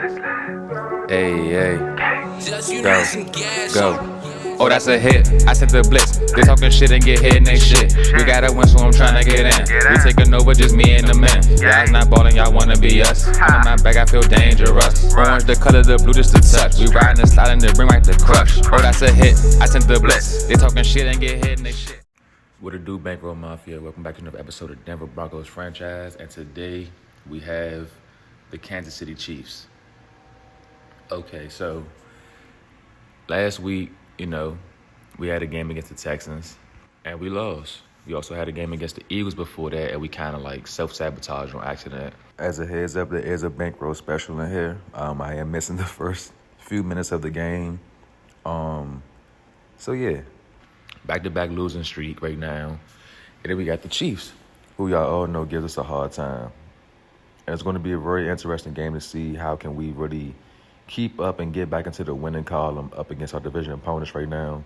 Hey, hey, go. Oh, that's a hit. I sent the blitz. They talking shit and get hit and they shit. We gotta win, so I'm trying to get in. We taking over, just me and the men. Y'all's not ballin', y'all wanna be us. I'm in my bag, I feel dangerous. Orange the color, the blue just the touch. We riding and sliding to bring back the crush. Oh, that's a hit. I sent the blitz. They talking shit and get hit and they shit. What it do, Bankroll Mafia? Welcome back to another episode of Denver Broncos Franchise. And today we have the Kansas City Chiefs. Okay, so last week, we had a game against the Texans, and we lost. We also had a game against the Eagles before that, and we kind of self-sabotaged on accident. As a heads up, there is a bankroll special in here. I am missing the first few minutes of the game. So yeah, back-to-back losing streak right now. And then we got the Chiefs, who y'all all know gives us a hard time. And it's going to be a very interesting game to see how can we really keep up and get back into the winning column up against our division opponents right now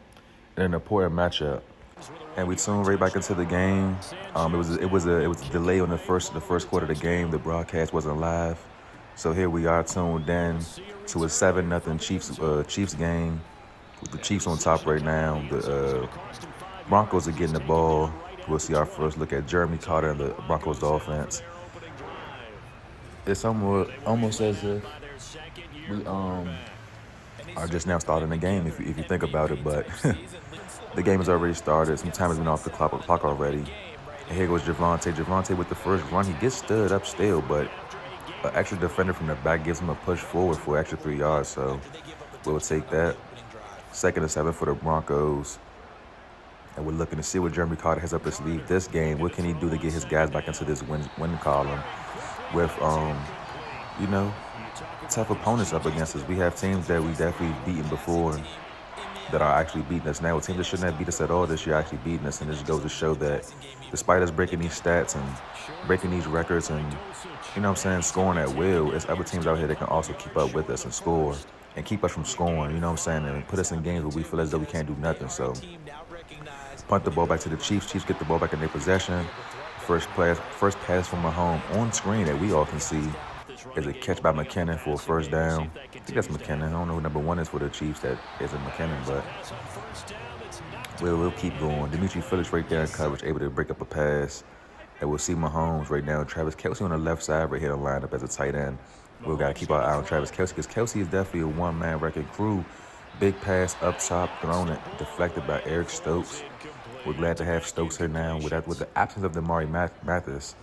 in an important matchup. And we tuned right back into the game. It was a delay on the first quarter of the game. The broadcast wasn't live, so here we are tuned in to a 7-0 Chiefs game with the Chiefs on top right now. The Broncos are getting the ball. We'll see our first look at Jeremy Carter and the Broncos offense. It's almost as if we are just now starting the game, if you think about it, but the game has already started. Some time has been off the clock already. And here goes Javonte. Javonte with the first run. He gets stood up still, but an extra defender from the back gives him a push forward for an extra 3 yards, so we'll take that. 2nd and 7 for the Broncos. And we're looking to see what Jeremy Carter has up his sleeve this game. What can he do to get his guys back into this win column with, tough opponents up against us. We have teams that we definitely beaten before that are actually beating us now. Teams that shouldn't have beat us at all this year actually beating us, and it just goes to show that despite us breaking these stats and breaking these records and, scoring at will, it's other teams out here that can also keep up with us and score and keep us from scoring, and put us in games where we feel as though we can't do nothing. So punt the ball back to the Chiefs. Chiefs get the ball back in their possession. First pass from Mahomes on screen that we all can see is a catch by McKinnon for a first down. I think that's McKinnon. I don't know who number 1 is for the Chiefs. That isn't McKinnon, but we'll keep going. Dimitri Phillips right there in coverage, able to break up a pass. And we'll see Mahomes right now. Travis Kelce on the left side right here to line up as a tight end. We've got to keep our eye on Travis Kelce because Kelce is definitely a one-man wrecking crew. Big pass up top, thrown it, deflected by Eric Stokes. We're glad to have Stokes here now with the absence of Damari Mathis.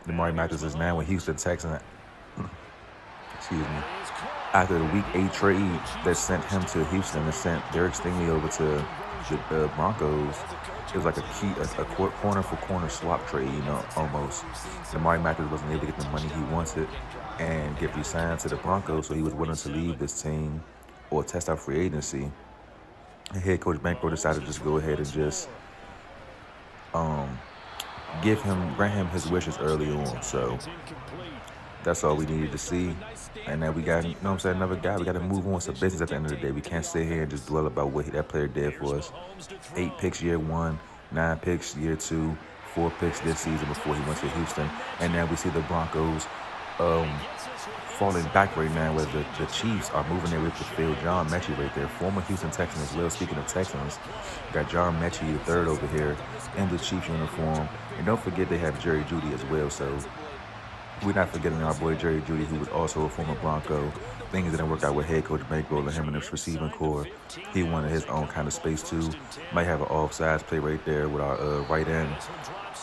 Damari Mathis is now with Houston Texans. After the Week 8 trade that sent him to Houston and sent Derek Stingley over to the Broncos, it was like a corner-for-corner swap trade, almost. Damari Mathis wasn't able to get the money he wanted and get re-signed to the Broncos, so he was willing to leave this team or test out free agency. And Head Coach Bankroll decided to just go ahead and just grant him his wishes early on. So that's all we needed to see. And then we got, another guy. We got to move on to business at the end of the day. We can't sit here and just dwell about what that player did for us. 8 picks year 1, 9 picks year 2, 4 picks this season before he went to Houston. And now we see the Broncos falling back right now where the Chiefs are moving their way up the field. John Mechie right there, former Houston Texan as well. Speaking of Texans, got John Mechie the third over here in the Chiefs uniform. And don't forget they have Jerry Jeudy as well. So we're not forgetting our boy Jerry Jeudy, who was also a former Bronco. Things didn't work out with Head Coach Bankroll and him and his receiving core. He wanted his own kind of space too. Might have an offsides play right there with our right end.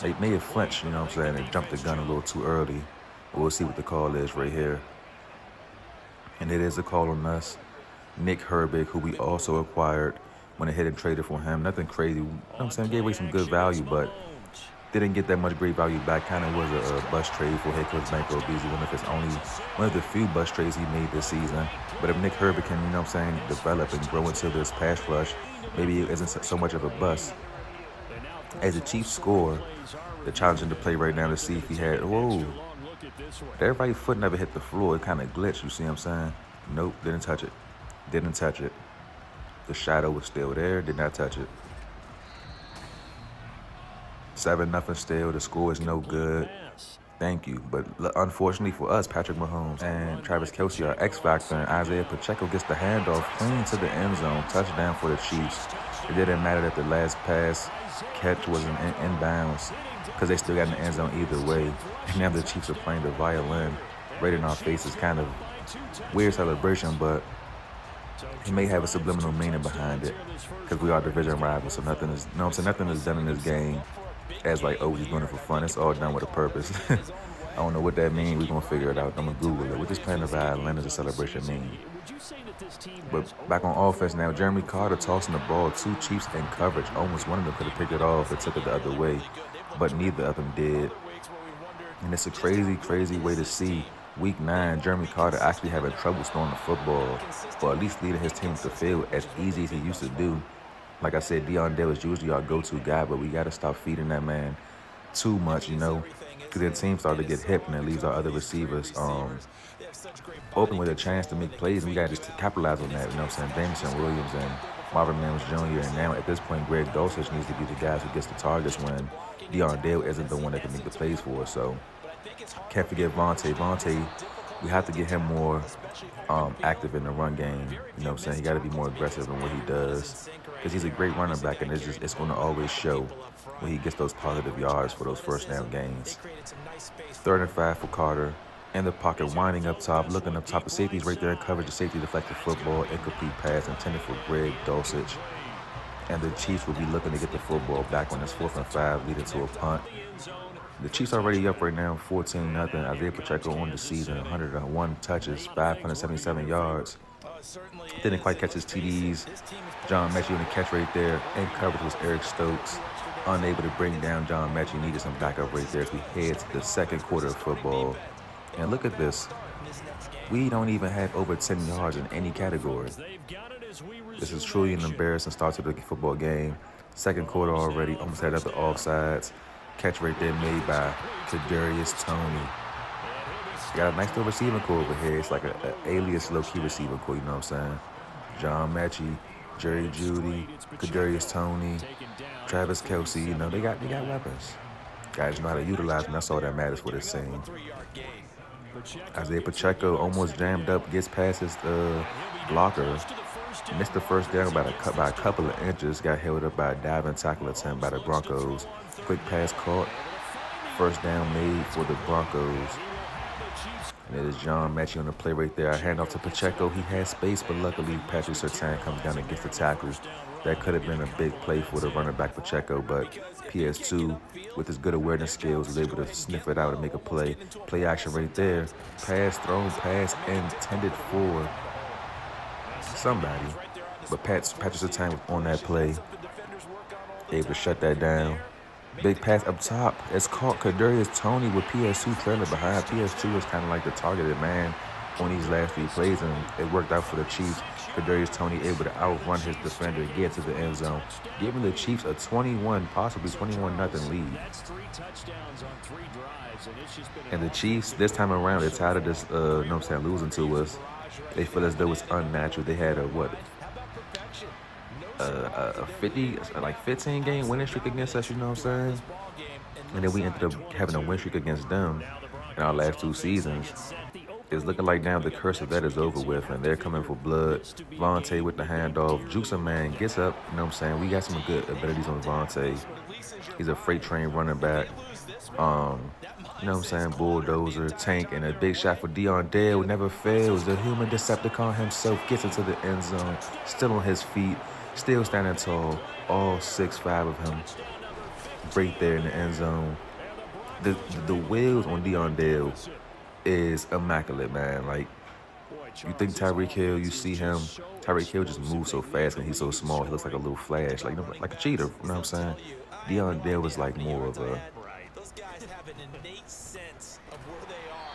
They may have flinched, and jumped the gun a little too early. But we'll see what the call is right here. And it is a call on us. Nick Herbig, who we also acquired, went ahead and traded for him. Nothing crazy. Gave away some good value, but didn't get that much great value back. Kind of was a bust trade for Head Coach Bankroll. One of the few bust trades he made this season. But if Nick Herbig can, develop and grow into this pass rush, maybe it isn't so much of a bust. As the Chiefs score, they're challenging the play right now to see if he had, their right foot never hit the floor. It kind of glitched, you see what I'm saying? Nope, didn't touch it. The shadow was still there, did not touch it. 7-0 still, the score is no good. Thank you. But unfortunately for us, Patrick Mahomes and Travis Kelce are X Factor, and Isaiah Pacheco gets the handoff clean to the end zone. Touchdown for the Chiefs. It didn't matter that the last pass catch was an inbounds because they still got in the end zone either way. And now the Chiefs are playing the violin right in our faces. Kind of weird celebration, but he may have a subliminal meaning behind it because we are division rivals. So nothing is, nothing is done in this game as like, oh, we're just doing it for fun. It's all done with a purpose. I don't know what that means. We're going to figure it out. I'm going to Google it. What does playing the violin as a celebration mean? But back on offense now, Jeremy Carter tossing the ball. 2 Chiefs in coverage. Almost one of them could have picked it off and took it the other way, but neither of them did. And it's a crazy, crazy way to see Week 9, Jeremy Carter actually having trouble throwing the football, or at least leading his team to the field as easy as he used to do. Like I said, Deion Dale is usually our go-to guy, but we got to stop feeding that man too much, because their team started to get hip, and it leaves our other receivers open with a chance to make plays, and we got to just capitalize on that, Jameson Williams and Marvin Mims Jr., and now at this point, Greg Dulcich needs to be the guy who gets the targets when Deion Dale isn't the one that can make the plays for us. So can't forget Vontae. We have to get him more active in the run game. He got to be more aggressive in what he does because he's a great running back, and it's going to always show when he gets those positive yards for those first down gains. 3rd and 5 for Carter. In the pocket, winding up top, looking up top. The safety's right there in coverage. The safety deflected football, incomplete pass intended for Greg Dulcich. And the Chiefs will be looking to get the football back on this 4th and 5, leading to a punt. The Chiefs already up right now, 14-0. Isaiah Pacheco on the season, 101 touches, 577 yards. Didn't quite catch his TDs. John Mechie on the catch right there. In coverage was Eric Stokes. Unable to bring down John Mechie. Needed some backup right there as we head to the second quarter of football. And look at this. We don't even have over 10 yards in any category. This is truly an embarrassing start to the football game. Second quarter already, almost had up the offsides. Catch right there made by Kadarius Toney. Got a nice little receiving core over here. It's like an alias low-key receiving core, you know what I'm saying? John Mechie, Jerry Jeudy, Kadarius Toney, Travis Kelce, they got weapons. Guys know how to utilize them. That's all that matters for this team. Isaiah Pacheco almost jammed up, gets past his blocker, missed the first down by a couple of inches, got held up by a diving tackle attempt by the Broncos. Quick pass caught, first down made for the Broncos. And it is John Mechie on the play right there. I hand off to Pacheco. He had space, but luckily Patrick Surtain comes down and gets the tackle. That could have been a big play for the running back Pacheco, but PS2, with his good awareness skills, was able to sniff it out and make a play. Play action right there. Pass thrown, pass intended for somebody. But Patrick Surtain was on that play, able to shut that down. Big pass up top. It's caught Kadarius Toney with PS2 trailing behind. PS2 is kind of like the targeted man on these last few plays, and it worked out for the Chiefs. Kadarius Toney able to outrun his defender and get to the end zone, giving the Chiefs a 21, possibly 21-0 lead. And the Chiefs, this time around, they're tired of this, losing to us. They feel as though it's unnatural. They had a 15-game winning streak against us, you know what I'm saying? And then we ended up having a win streak against them in our last 2 seasons. It's looking like now the curse of that is over with, and they're coming for blood. Vontae with the handoff. Juicer man gets up, you know what I'm saying? We got some good abilities on Vontae. He's a freight train running back. You know what I'm saying? Bulldozer, tank, and a big shot for Deion Dale. Never fails. The human Decepticon himself gets into the end zone, still on his feet, still standing tall. All 6'5" of him right there in the end zone. The wheels on Deion Dale is immaculate, man. Like, you think Tyreek Hill, you see him, Tyreek Hill just moves so fast and he's so small. He looks like a little flash, like a cheater, you know what I'm saying? Deion Dale was like more of a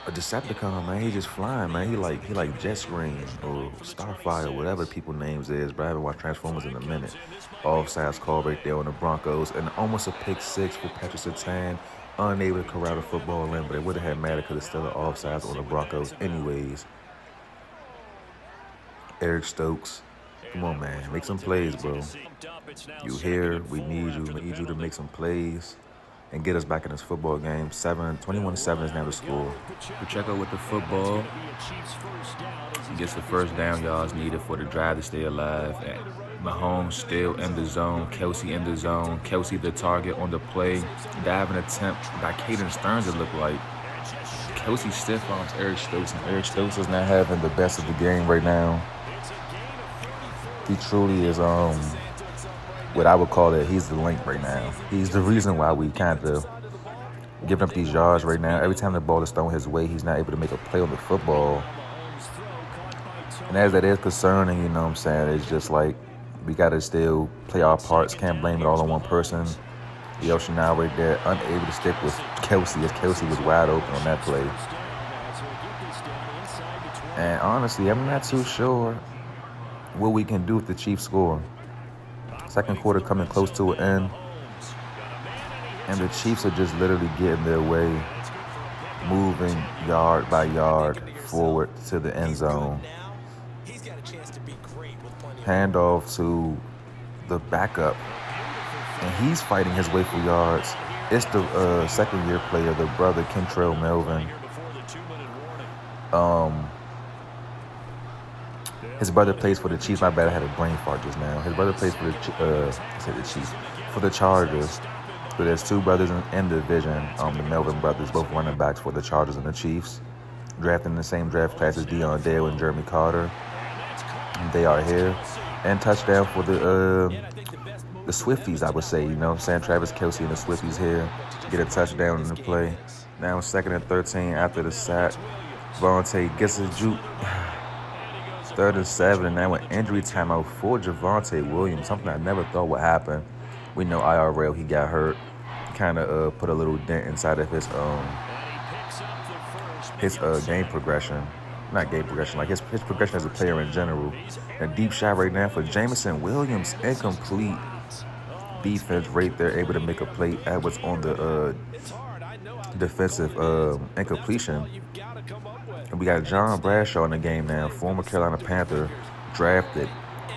Decepticon, man. He just flying, man. He like Jetstream or Starfire, whatever people's names is, but I haven't watched Transformers in a minute. Offsides call right there on the Broncos, and almost a pick 6 for Patrick Surtain. Unable to corral the football in, but it would have had mattered because it's still an offsides on the Broncos anyways. Eric Stokes, come on, Make some plays, bro. You here, we need you. We need you to make some plays. and get us back in this football game. 21-7 is now the score. Pacheco with the football. He gets the first down yards needed for the drive to stay alive. Mahomes still in the zone. Kelsey in the zone. Kelsey the target on the play. Diving attempt by Caden Stearns, it looked like. Kelsey stiff arms Eric Stokes, and Eric Stokes is not having the best of the game right now. He truly is what I would call it, he's the link right now. He's the reason why we kind of giving up these yards right now. Every time the ball is thrown his way, he's not able to make a play on the football. And as that is concerning, you know what I'm saying, it's just like we got to still play our parts. Can't blame it all on one person. Yo Chanel right there, unable to stick with Kelsey as Kelsey was wide open on that play. And honestly, I'm not too sure what we can do if the Chiefs score. Second quarter coming close to an end, and the Chiefs are just literally getting their way, moving yard by yard forward to the end zone. Handoff to the backup, and he's fighting his way for yards. It's the second-year player, the brother Kentrell Melvin. His brother plays for the Chiefs. My bad, I had a brain fart just now. His brother plays for the Chiefs, for the Chargers. But there's two brothers in the division, the Melvin brothers, both running backs for the Chargers and the Chiefs. Drafted in the same draft class as Deion Dale and Jeremy Carter. And they are here. And touchdown for the Swifties, I would say. You know what I'm saying? Travis Kelce and the Swifties here get a touchdown in the play. Now 2nd and 13 after the sack. Vontae gets a juke. 3rd and 7, and now an injury timeout for Javonte Williams, something I never thought would happen. We know IRL, he got hurt, kind of put a little dent inside of his game progression. Not game progression, like his progression as a player in general. A deep shot right now for Jameson Williams, incomplete. Defense right there, able to make a play. That was on the defensive incompletion. And we got John Bradshaw in the game now, former Carolina Panther, drafted,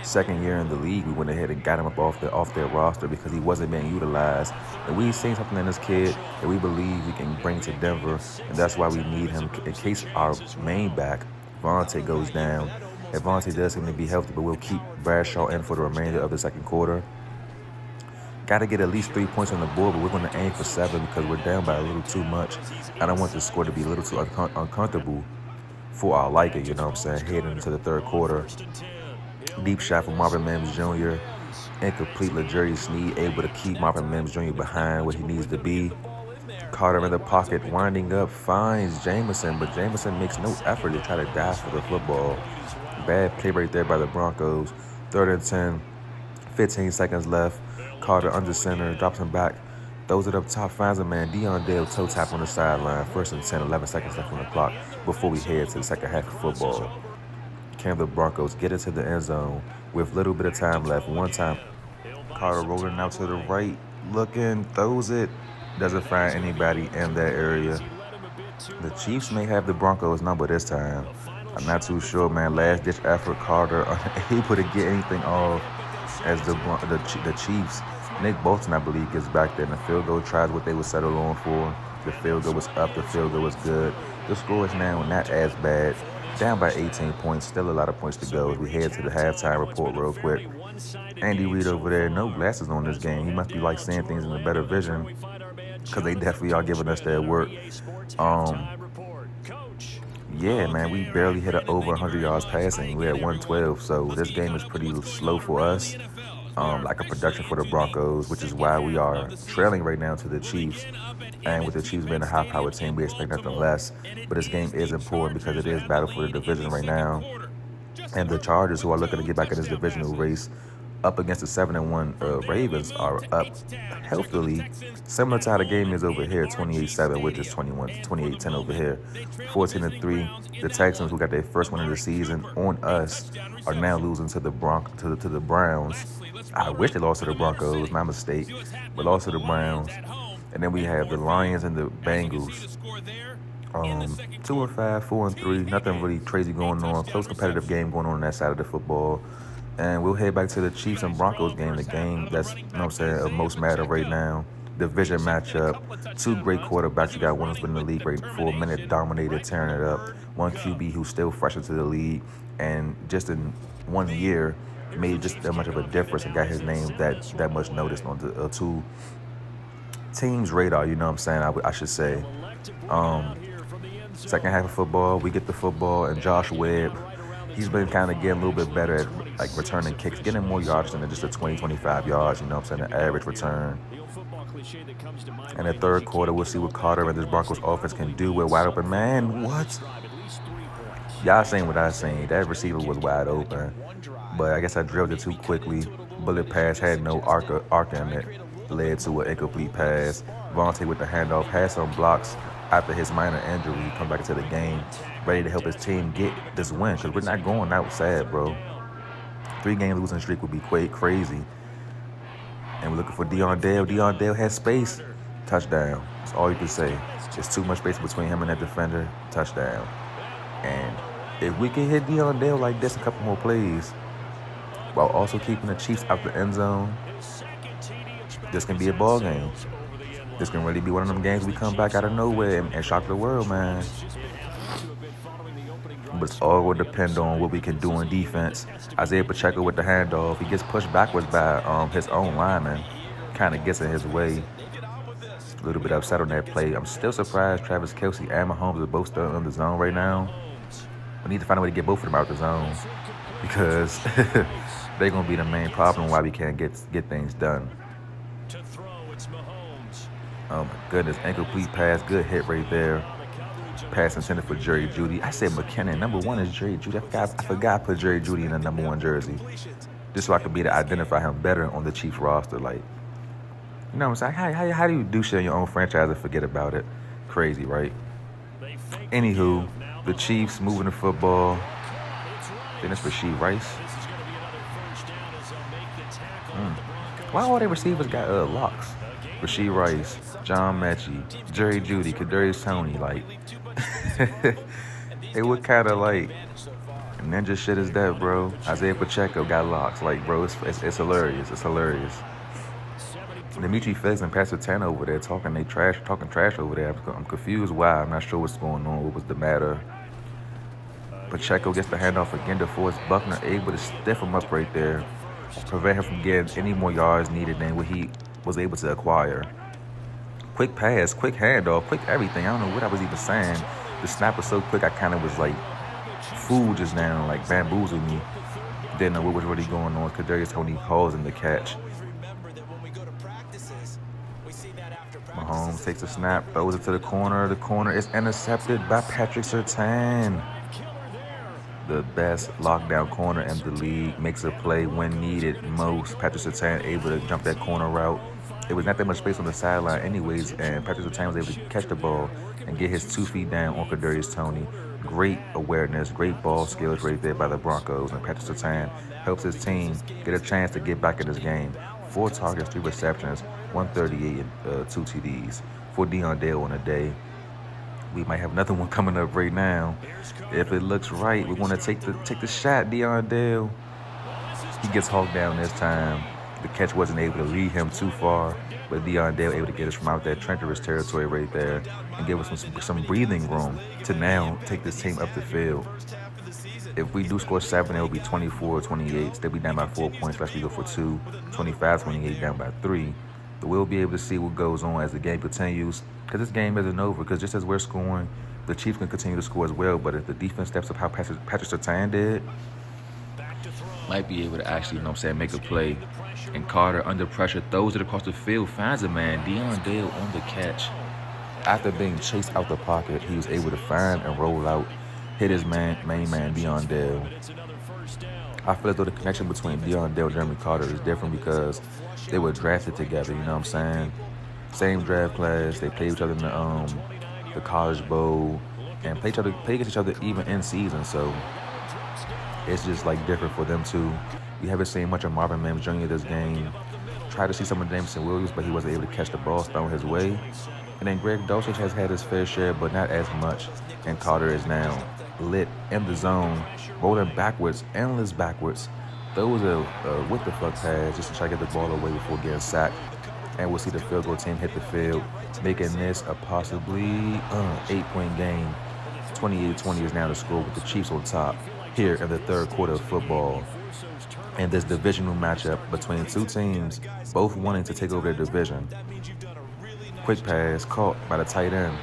2nd year in the league. We went ahead and got him up off their roster because he wasn't being utilized. And we've seen something in this kid that we believe we can bring to Denver, and that's why we need him in case our main back, Vontae, goes down. If Vontae does seem to be healthy, but we'll keep Bradshaw in for the remainder of the second quarter. Got to get at least 3 points on the board, but we're going to aim for 7 because we're down by a little too much. I don't want the score to be a little too uncomfortable for our liking, you know what I'm saying, heading into the third quarter. Deep shot from Marvin Mims Jr. Incomplete. LeJerry Sneed able to keep Marvin Mims Jr. behind where he needs to be. Carter in the pocket, winding up, finds Jameson, but Jameson makes no effort to try to dive for the football. Bad play right there by the Broncos. 3rd and 10, 15 seconds left. Carter under center, drops him back, throws it up top, finds a man. Deion Dale toe tap on the sideline. 1st and 10, 11 seconds left on the clock before we head to the second half of football. Can the Broncos get into the end zone with little bit of time left? One time, Carter rolling out to the right, looking, throws it, doesn't find anybody in that area. The Chiefs may have the Broncos number this time. I'm not too sure, man. Last-ditch effort, Carter unable to get anything off as the Chiefs. Nick Bolton, I believe, gets back there, and the field goal tries what they would settle on for. The field goal was up. The field goal was good. The score is now not as bad. Down by 18 points. Still a lot of points to go as we head to the halftime report real quick. Andy Reid over there, no glasses on this game. He must be like seeing things in a better vision because they definitely are giving us their work. Yeah, man, we barely hit over 100 yards passing. We're at 112, so this game is pretty slow for us. Like a production for the Broncos, which is why we are trailing right now to the Chiefs. And with the Chiefs being a high-powered team, we expect nothing less. But this game is important because it is battle for the division right now. And the Chargers, who are looking to get back in this divisional race, up against the 7-1 Ravens, are up healthily, similar to how the game is over here, 28-7, which is 28-10 over here. 14-3. The Texans, who got their first win of the season on us, are now losing to the Browns. I wish they lost to the Broncos, my mistake, but lost to the Browns. And then we have the Lions and the Bengals. 2-5, 4-3, nothing really crazy going on. Close competitive game going on that side of the football. And we'll head back to the Chiefs and Broncos game, the game that's, you know what I'm saying, of most matter right now. division matchup. Two great quarterbacks. You got one who's been in the league for a minute, dominated, tearing it up. One QB who's still fresh into the league, and just in 1 year made just that much of a difference and got his name that much noticed on the two teams' radar. You know what I'm saying? I should say. Second half of football, we get the football, and Josh Webb, he's been kind of getting a little bit better at like returning kicks, getting more yards than just a 20, 25 yards, you know what I'm saying, an average return. In the third quarter, we'll see what Carter and this Broncos offense can do with wide open. Man, what? Y'all seen what I seen. That receiver was wide open. But I guess I drilled it too quickly. Bullet pass had no arc in it. Led to an incomplete pass. Vontae with the handoff had some blocks after his minor injury. He come back into the game, ready to help his team get this win. Because we're not going out sad, bro. 3-game losing streak would be quite crazy. And we're looking for Dion Dale. Dion Dale has space. Touchdown. That's all you can say. There's too much space between him and that defender. Touchdown. And if we can hit Dion Dale like this a couple more plays, while also keeping the Chiefs out the end zone, this can be a ball game. This can really be one of them games we come back out of nowhere and shock the world, man. But it's all going to depend on what we can do in defense. Isaiah Pacheco with the handoff. He gets pushed backwards by his own lineman. Kind of gets in his way. A little bit upset on that play. I'm still surprised Travis Kelce and Mahomes are both still in the zone right now. We need to find a way to get both of them out of the zone, because they're going to be the main problem why we can't get things done. Oh, my goodness. Incomplete pass. Good hit right there. Pass intended for Jerry Jeudy. I said McKinnon. Number 1 is Jerry Jeudy. I forgot I put Jerry Jeudy in the number 1 jersey, just so I could be able to identify him better on the Chiefs roster. Like, you know what I'm saying? How do you do shit in your own franchise and forget about it? Crazy, right? Anywho, the Chiefs moving the football. I think that's Rashee Rice. Why all their receivers got locks? Rashee Rice, John Mechie, Jerry Jeudy, Kadarius Toney, like, hey, what kind of like ninja shit is that, bro? Isaiah Pacheco got locks, like, bro, it's hilarious. It's hilarious. Dimitri Felix and Pastor Tana over there talking trash over there. I'm confused why. I'm not sure what's going on. What was the matter? Pacheco gets the handoff again to Forrest Buckner, able to stiff him up right there, prevent him from getting any more yards needed than what he was able to acquire. Quick pass, quick handoff, quick everything. I don't know what I was even saying. The snap was so quick, I kind of was like fooled just now, like bamboozled me. Didn't know what was really going on. Kadarius Toney calls in the catch. Mahomes takes a snap, throws it to the corner. The corner is intercepted by Patrick Surtain. The best lockdown corner in the league, makes a play when needed most. Patrick Surtain able to jump that corner route. It was not that much space on the sideline anyways, and Patrick Surtain was able to catch the ball and get his 2 feet down on Kadarius Toney. Great awareness, great ball skills right there by the Broncos, and Patrick Surtain helps his team get a chance to get back in this game. 4 targets, 3 receptions, 138 and 2 TDs for Dion Dale on the day. We might have another one coming up right now. If it looks right, we want to take the shot, Dion Dale. He gets hauled down this time. The catch wasn't able to lead him too far, but Dion Dale able to get us from out that treacherous territory right there and give us some breathing room to now take this team up the field. If we do score 7, it will be 24-28. Still be down by 4 points. Let's go for 2. 25-28 down by 3. But we'll be able to see what goes on as the game continues, because this game isn't over. Because just as we're scoring, the Chiefs can continue to score as well. But if the defense steps up how Patrick Surtain did, might be able to actually, you know what I'm saying, make a play. And Carter, under pressure, throws it across the field, finds a man. Dion Dale on the catch. After being chased out the pocket, he was able to find and roll out, hit his main man, Dion Dale. I feel as though the connection between Dion Dale and Jeremy Carter is different because they were drafted together, you know what I'm saying? Same draft class. They played each other in the College Bowl and played against each other even in season. So it's just like different for them two. We haven't seen much of Marvin Mims Jr. this game. Tried to see some of Jameson Williams, but he wasn't able to catch the ball thrown his way. And then Greg Dulcich has had his fair share, but not as much. And Carter is now lit in the zone, rolling backwards, endless backwards. Throws a what the fuck pass just to try to get the ball away before getting sacked. And we'll see the field goal team hit the field, making this a possibly 8-point game. 28-20 is now the score with the Chiefs on top here in the third quarter of football. And this divisional matchup between two teams, both wanting to take over their division. Quick pass caught by the tight end.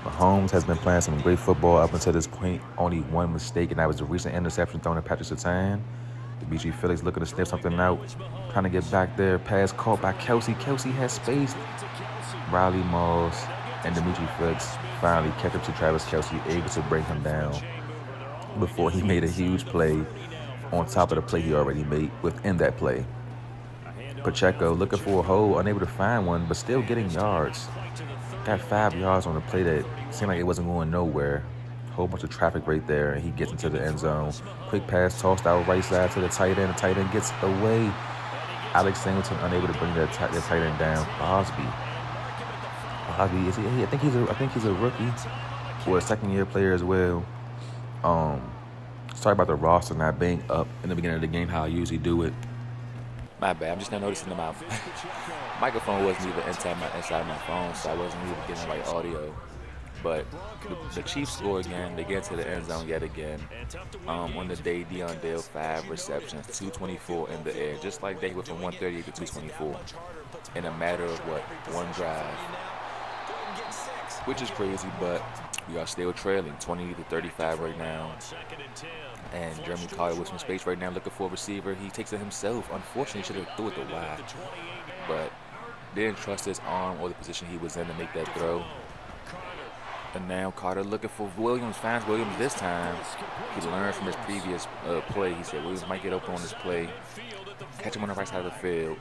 Mahomes has been playing some great football up until this point. Only one mistake, and that was the recent interception thrown to Patrick Surtain. The BG Felix looking to sniff something out, trying to get back there. Pass caught by Kelsey. Kelsey has space. Riley Moss and Dimitri Felix finally catch up to Travis Kelsey, able to bring him down before he made a huge play on top of the play he already made within that play. Pacheco looking for a hole, unable to find one, but still getting yards. Got 5 yards on the play that seemed like it wasn't going nowhere. Whole bunch of traffic right there, and he gets into the end zone. Quick pass tossed out right side to the tight end. The tight end gets away. Alex Singleton unable to bring the tight end down. Bosby, is he? I think he's a rookie or a second-year player as well. Sorry about the roster not being up in the beginning of the game how I usually do it. My bad. I'm just not noticing that my microphone wasn't even inside my phone, so I wasn't even getting the right audio. But the Chiefs score again. They get to the end zone yet again. On the day, Deion Dale 5 receptions, 224 in the air, just like they went from 138 to 224 in a matter of one drive, which is crazy. But we are still trailing 20-35 right now. And Jeremy Carter with some space right now, looking for a receiver. He takes it himself. Unfortunately, he should have threw it the wide, but didn't trust his arm or the position he was in to make that throw. And now Carter looking for Williams, finds Williams this time. He learned from his previous play. He said Williams might get open on this play, catch him on the right side of the field,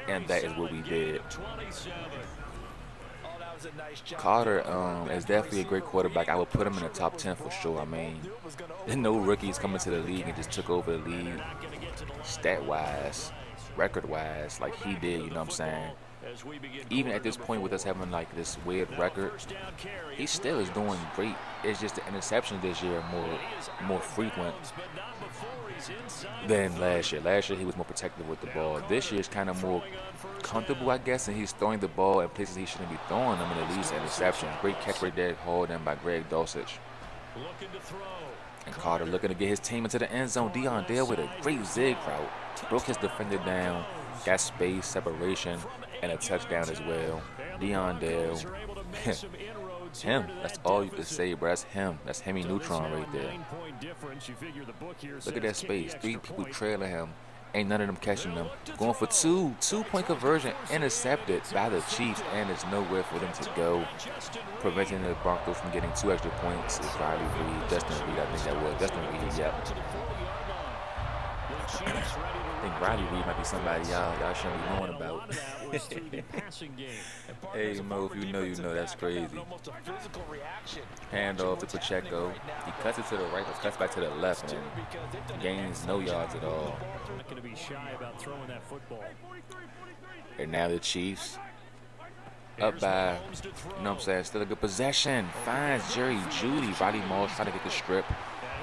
and that is what we did. Carter is definitely a great quarterback. I would put him in the top 10 for sure. I mean, there's no rookies coming to the league and just took over the league stat-wise, record-wise, like he did, you know what I'm saying? Even at this point with us having like this weird record, he still is doing great. It's just the interceptions this year are more frequent than last year. Last year he was more protective with the ball. This year is kind of more comfortable, I guess, and he's throwing the ball in places he shouldn't be throwing them, and it leads to interceptions. Great catch right there, hauled in by Greg Dulcich. And Carter looking to get his team into the end zone. Deion Dale with a great zig route. Broke his defender down, got space, separation, and a touchdown as well. Deion Dale. Him. That's all you can say, bro. That's him. That's Hemi Neutron right there. Look at that space. 3 people trailing him. Ain't none of them catching them. Going for two-point conversion, intercepted by the Chiefs, and there's nowhere for them to go. Preventing the Broncos from getting 2 extra points is Riley Reed, Justin Reed, I think that was. Justin Reed, yep. I think Riley Reed might be somebody y'all shouldn't be knowing about. Hey, Mo, if you know, that's crazy. Hand off to Pacheco. He cuts it to the right, but cuts back to the left, and gains no yards at all. And now the Chiefs up by, you know what I'm saying, still a good possession. Finds Jerry Jeudy. Riley Moss trying to get the strip.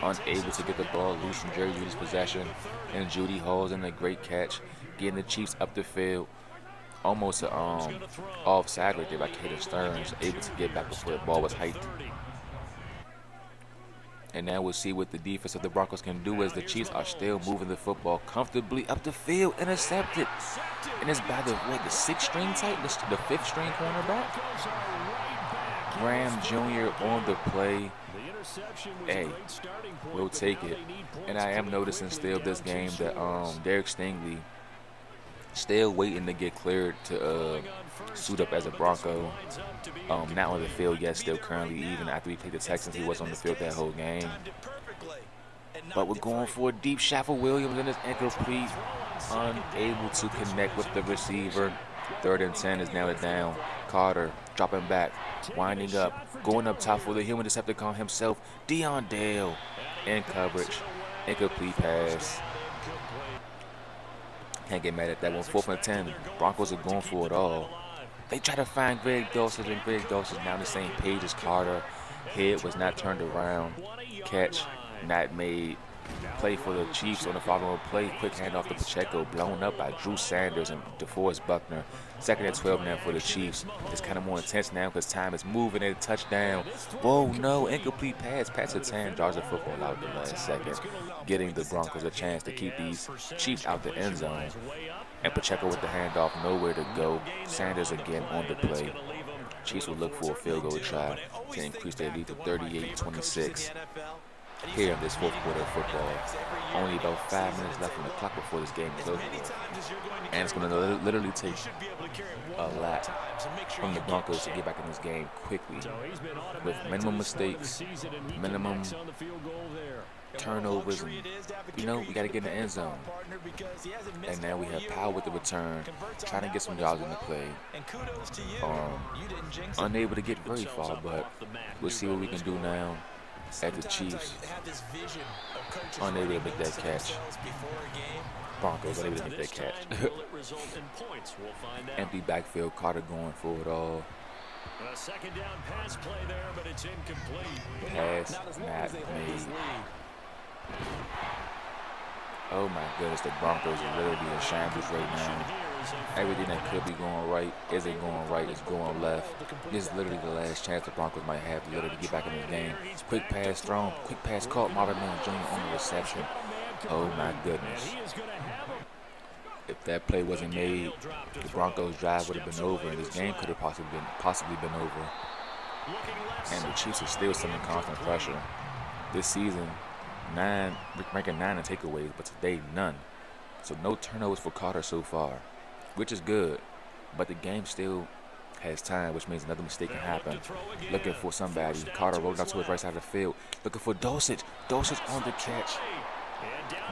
Unable to get the ball loose from Jerry Jeudy's possession. And Jeudy hauls in a great catch, getting the Chiefs up the field. Almost an offside right there by Caden Stearns, able to get back before the ball was hiked. And now we'll see what the defense of the Broncos can do as the Chiefs are still moving the football comfortably up the field. Intercepted. And it's by the 6th string type, the 5th string cornerback. Graham Jr. on the play. Hey, we'll take it. And I am noticing still this game that Derek Stingley still waiting to get cleared to suit up as a Bronco. Not on the field yet, still currently. Even after we played the Texans, he was on the field that whole game. But we're going for a deep shot for Williams, and it's incomplete. Unable to connect with the receiver. 3rd and 10 is now down. Carter dropping back, winding up, going up top for the human Decepticon himself. Deion Dale in coverage. Incomplete pass. Can't get mad at that one. 4th and 10. Broncos are going for it all. They try to find Greg Dulcich, and Greg Dulcich now on the same page as Carter. Head was not turned around. Catch not made. Play for the Chiefs on the following play. Quick handoff to Pacheco, blown up by Drew Sanders and DeForest Buckner. 2nd and 12 now for the Chiefs. It's kind of more intense now because time is moving and touchdown. Whoa, no, incomplete pass. Pass to 10, draws the football out the last second, getting the Broncos a chance to keep these Chiefs out the end zone. And Pacheco with the handoff, nowhere to go. Sanders again on the play. Chiefs will look for a field goal try to increase their lead to 38-26. Here in this 4th quarter of football. Only about 5 minutes left on the clock before this game is over. And it's going to literally take a lot from the Broncos to get back in this game quickly. With minimum mistakes, minimum turnovers, and, we got to get in the end zone. And now we have Powell with the return, trying to get some yards in the play. Unable to get very far, but we'll see what we can do now. At the Chiefs, unable to make that catch. Broncos unable to make that catch. Empty backfield, Carter going for it all. A second down pass play there, but it's incomplete. Pass not made. Oh my goodness, the Broncos are literally in shambles right now. Everything that could be going right isn't going right, it's going left. This is literally the last chance the Broncos might have to literally get back in the game. Quick pass thrown, quick pass caught, Marvin Jones Jr. on the reception. Oh my goodness. If that play wasn't made, the Broncos drive would have been over and this game could have possibly been over. And the Chiefs are still sending constant pressure. This season, ranking 9 in takeaways, but today none. So no turnovers for Carter so far, which is good, but the game still has time, which means another mistake can happen. Looking for somebody. Carter rolling out to his right side of the field. Looking for Dosage. Dosage on the catch.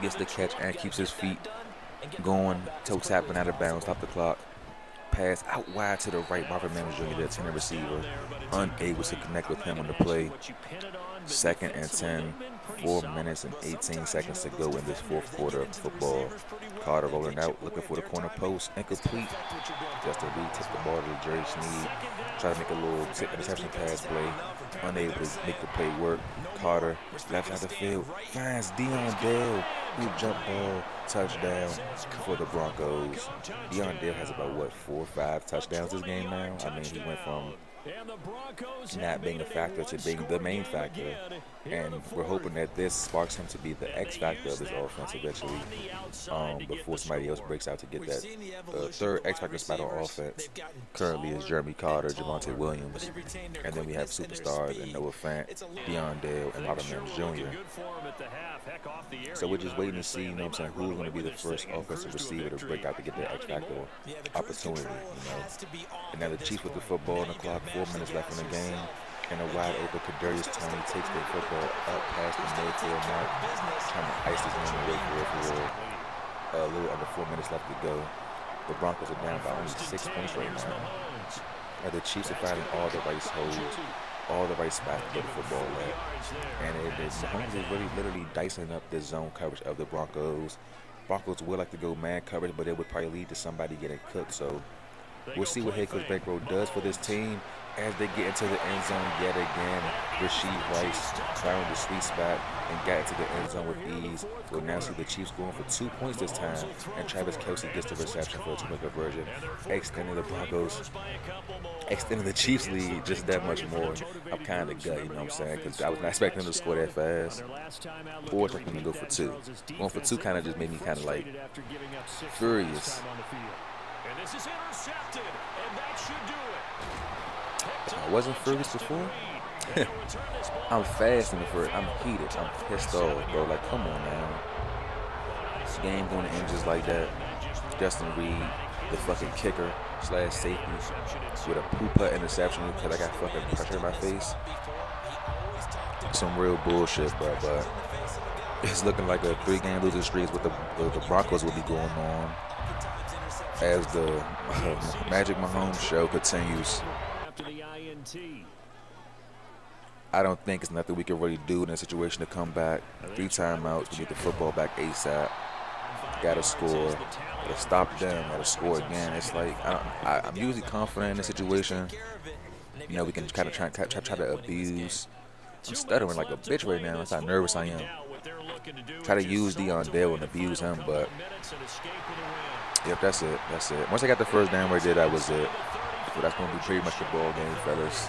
Gets the catch and keeps his feet going. Toe tapping out of bounds. Stop the clock. Pass out wide to the right. Marvin Jones Jr., the 10 receiver. Unable to connect with him on the play. 2nd and 10. 4 minutes and 18 seconds to go in this 4th quarter of football. Carter rolling out, looking for the corner post. Incomplete. Justin Reed tipped the ball to Jerry Sneed. Try to make a little interception pass play. Unable to make the play work. Carter, left side of the field, finds Dion Dale, who jump ball, touchdown for the Broncos. Dion Dale has about, 4 or 5 touchdowns this game now? I mean, he went from not being a factor to being the main factor, and we're hoping that this sparks him to be the X factor of this offense eventually, before somebody else breaks out to get that 3rd X factor spot on offense. Currently is Jeremy Carter, Javonte Williams, and then we have superstars and Noah Fant, Dion Dale, and Marvin Jones Jr. So we're just waiting to see, who's going to be the first offensive receiver to break out to get that X factor opportunity, And now the Chiefs with the football on the clock, 4 minutes left in the game, and a wide open Kadarius Toney takes the football up past the midfield mark, trying to ice this game away for a little under 4 minutes left to go. The Broncos are down by only 6 points right now. The Chiefs are finding all the right holes, all the right spots to get the football at, and Mahomes is really literally dicing up the zone coverage of the Broncos. Broncos would like to go man coverage, but it would probably lead to somebody getting cooked. So we'll see what Head Coach Bankroll does for this team as they get into the end zone yet again. Rasheed Rice found the sweet spot and got into the end zone with ease. We'll now see the Chiefs going for 2 points this time, and Travis Kelce gets the reception for a 2-point conversion, extending the Chiefs lead just that much more. I'm kind of gut, because I was not expecting them to score that fast, or expecting them to go for 2. Going for 2 kind of just made me kind of furious. And this is intercepted, and that should do it. I wasn't furious before. I'm fast in the first. I'm heated. I'm pissed off, bro. Come on now. This game going to end just like that. Justin Reed, the fucking kicker / safety, with a poop-putt interception because I got fucking pressure in my face. Some real bullshit, bro. But it's looking like a 3-game losing streak with the Broncos will be going on as the Magic Mahomes show continues. I don't think it's nothing we can really do in a situation to come back. 3 timeouts, we get the football back ASAP. Gotta score. Gotta stop them. Gotta score again. It's I'm usually confident in this situation. We can try to abuse. I'm stuttering like a bitch right now. That's how nervous I am. try to use Dion Dale and abuse him, but yep, that's it. Once I got the first down right there, that was it. So that's going to be pretty much the ball game, fellas.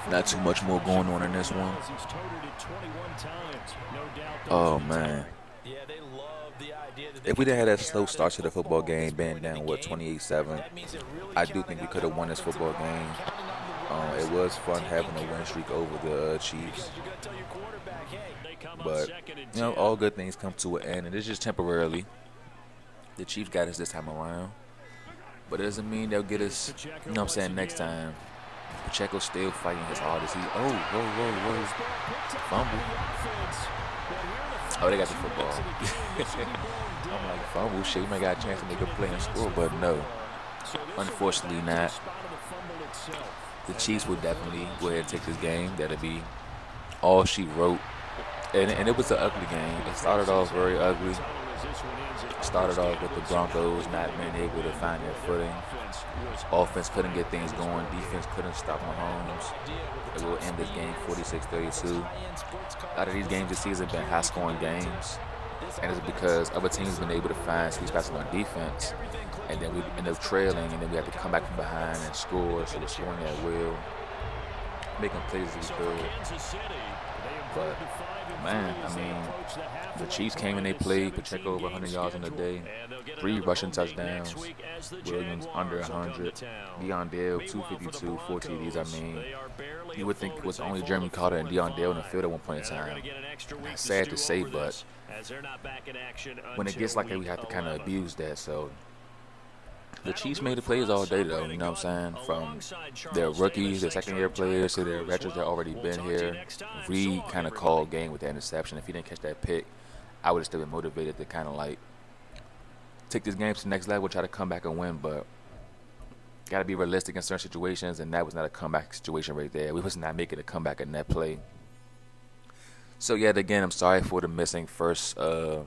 Not too much more going on in this one. Oh, man. If we didn't have that slow start to the football game, being down, 28-7, I do think we could have won this football game. It was fun having a win streak over the Chiefs. But, all good things come to an end, and it's just temporarily. The Chiefs got us this time around. But it doesn't mean they'll get us, next time. Pacheco's still fighting his hardest. Whoa. Fumble. Oh, they got the football. I'm like, fumble, shit, we might got a chance to make a play and score, but no. Unfortunately not. The Chiefs will definitely go ahead and take this game. That'll be all she wrote. And it was an ugly game. It started off very ugly. Started off with the Broncos not being able to find their footing. Offense couldn't get things going. Defense couldn't stop Mahomes. It will end this game 46-32. A lot of these games this season have been high-scoring games. And it's because other teams have been able to find sweet spots on defense. And then we end up trailing, and then we have to come back from behind and score. So we're scoring at will, making plays as we could. But, man, the Chiefs came and they played. Pacheco over 100 yards in the day. 3 rushing touchdowns. Williams under 100. Dion Dale, 252, 4 TDs. You would think it was only Jeremy Carter and Dion Dale in the field at one point in time. Sad to say, but when it gets like that, we have to kind of abuse that. So the Chiefs made the plays all day, though, you know what I'm saying? From their rookies, their second-year players, to their veterans that already been here. Reed kind of called game with that interception. If he didn't catch that pick, I would have still been motivated to kind of like take this game to the next level, try to come back and win, but got to be realistic in certain situations, and that was not a comeback situation right there. We was not making a comeback in that play. So, yet again, I'm sorry for the missing first, 2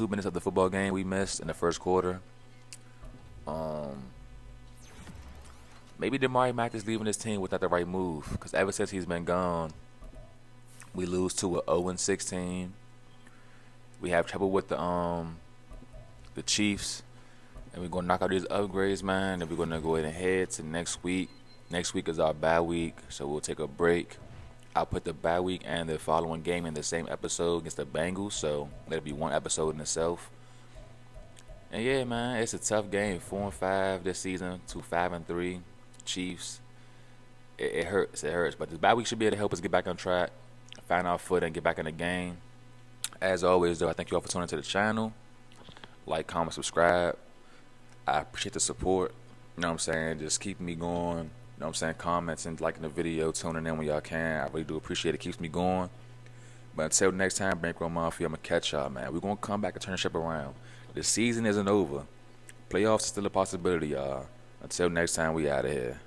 minutes of the football game we missed in the first quarter. Maybe Damari Mack is leaving this team without the right move, because ever since he's been gone, we lose to a 0-16. We have trouble with the Chiefs, and we're gonna knock out these upgrades, man. And we're gonna go ahead and head to next week. Next week is our bye week, so we'll take a break. I'll put the bye week and the following game in the same episode against the Bengals, so that'll be one episode in itself. And yeah, man, it's a tough game. 4-5 this season to 5-3. Chiefs. It hurts. But the bye week should be able to help us get back on track, find our foot, and get back in the game. As always, though, I thank you all for tuning into the channel. Like, comment, subscribe. I appreciate the support. You know what I'm saying? Just keeping me going. You know what I'm saying? Comments and liking the video, tuning in when y'all can. I really do appreciate it. Keeps me going. But until next time, Bankroll Mafia, I'm going to catch y'all, man. We're going to come back and turn the ship around. The season isn't over. Playoffs is still a possibility, y'all. Until next time, we out of here.